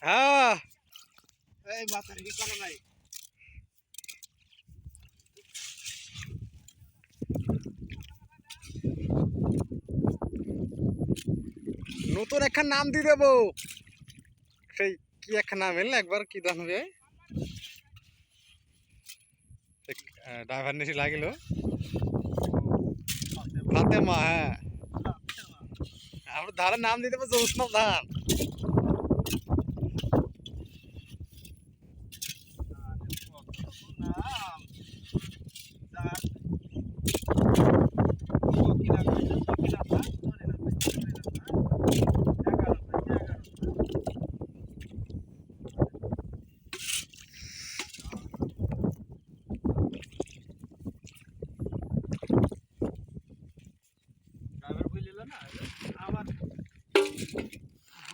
হ্যাঁ এই মাথার কি করা নাই নতুন একখান নাম দিয়ে দেবো সেই কি একখান নাম এলে একবার কি দাম হবে ড্রাইভার নিশি লাগিল ফাতেমা হ্যাঁ আমরা ধানের নাম দিয়ে দেবো জৌসনব ধান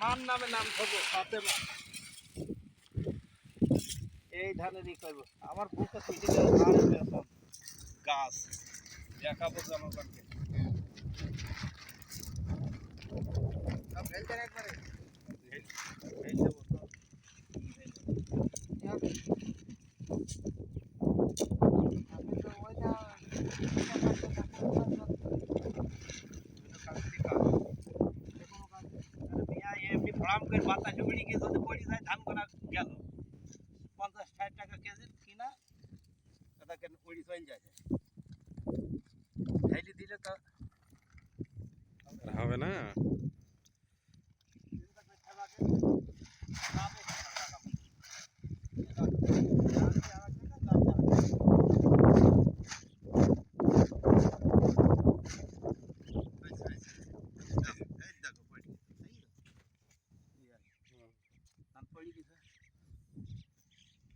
মান নামে নাম করবো ফাতেমা এই ধানেরই করবো আমার বুকে পিঠে ধানের গাছ দেখাবো জনগণকে একবারে মাথা জমিয়ে গিয়ে যদি পড়ে যায় ধান করা গেল 50-60 টাকা কেজি কিনা এটাকে পড়ি চলে যায় ঢাইলি দিলে তো হবে না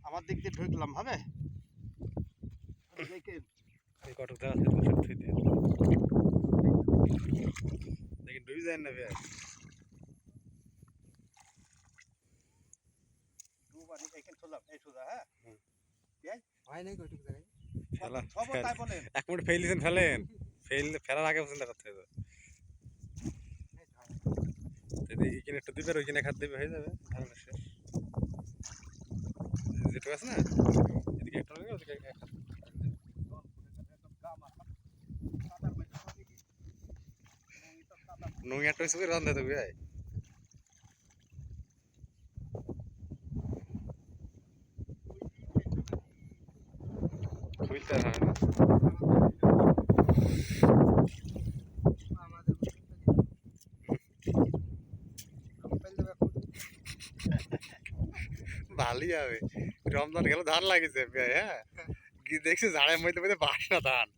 আমার দিক দিয়ে ঢুকলাম হবে দেখেন কটক দেওয়া আছে ওষুধ থুই দিয়ে দেখেন ডুবে যায় না ভাই দুবারই এখানে চললাম এই সুদা হ্যাঁ হয় নাই কটক জায়গায় ফেলা সব তাই বলেন এক মিনিট ফেল দিয়েছেন ফেল ফেরার আগে পছন্দ করতে হবে যদি এখানে একটু দিবে ওইখানে খাত দিবে হয়ে যাবে ধারণা শেষ যেটুকু আছে না এদিকে একটা লাগে ওদিকে এক হাত নুঙ্গি একটা হয়েছে রান্ধা দেবে খুলতে হয় না ভালোই হবে রমজান গেল ধান লাগিয়েছে হ্যাঁ গিয়ে দেখছি ঝাড়ের মধ্যে মধ্যে বাসনা ধান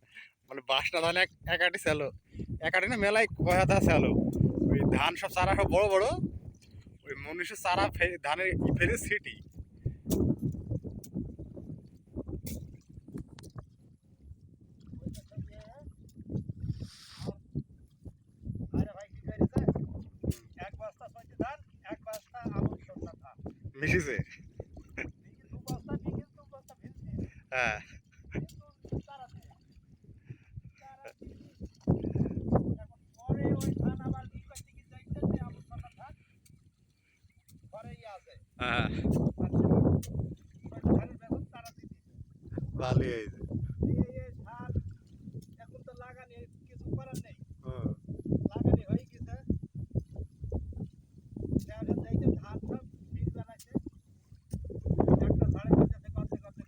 মানে বাসনা ধান এক আটি ছিল এক আটি না মেলায় কয় হাতা ছিল ওই ধান সব চারা সব বড় বড় ওই মনীষের চারা ধানের ফেলে সিটি মিশিছে হ্যাঁ হ্যাঁ ভালোই হয়েছে এখন তো লাগানি কিছু করার নেই লাগানি হয়ে গেছে ধান সব বীজ বানাইছে একটা ঝাড়ে করতেছে করতে করতে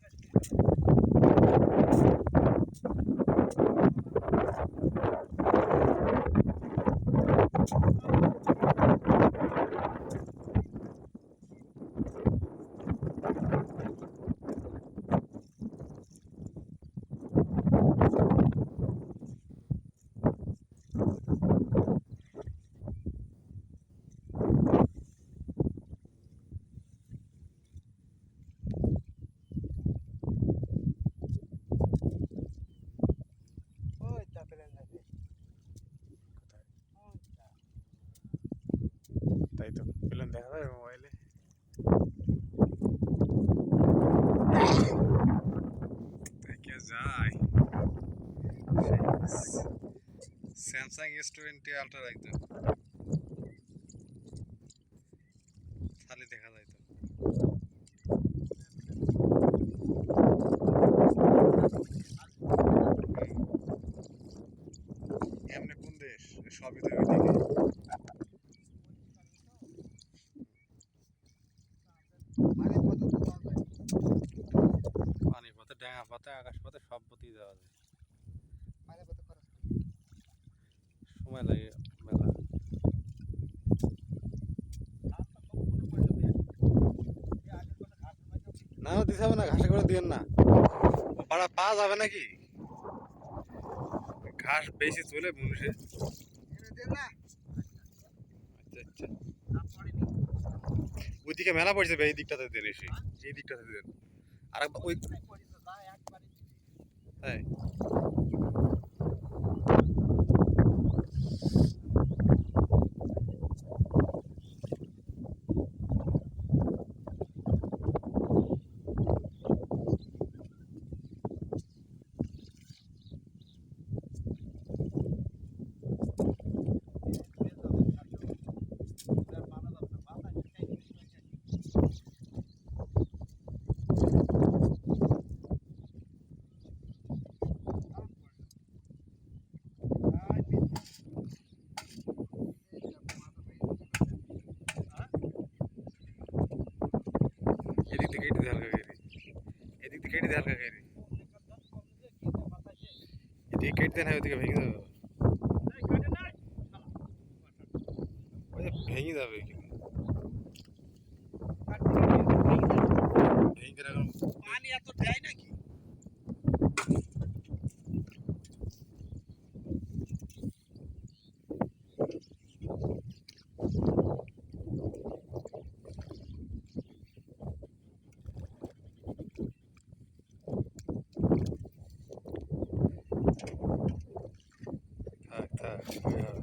তাই তো প্লেন দেখা যায় মোবাইলে দেখে যায় স্যামসাং S20 আলট্রা একদম খালি দেখা যায় তো না দিতে হবে না, ঘাসে করে দিয়েন না, পাড়া পাওয়া যাবে নাকি ঘাস বেশি চলে মানুষে। আচ্ছা আচ্ছা, ওইদিকে মেলা পড়ছে ভাই, এই দিকটাতে দেন, এসে এই দিকটাতে দেন। আর ওই হ্যাঁ, এদিক থেকে কেটে দেওয়ার কাকে, এদিক থেকে কেটে দেওয়ার কাকে, এদিকে কেটে দেন, ওইদিকে ভেঙে যাবে, ওই যে ভেঙে যাবে কিন্তু, ভেঙে গেলে পানি এত দেয় নাকি? থাক থাক,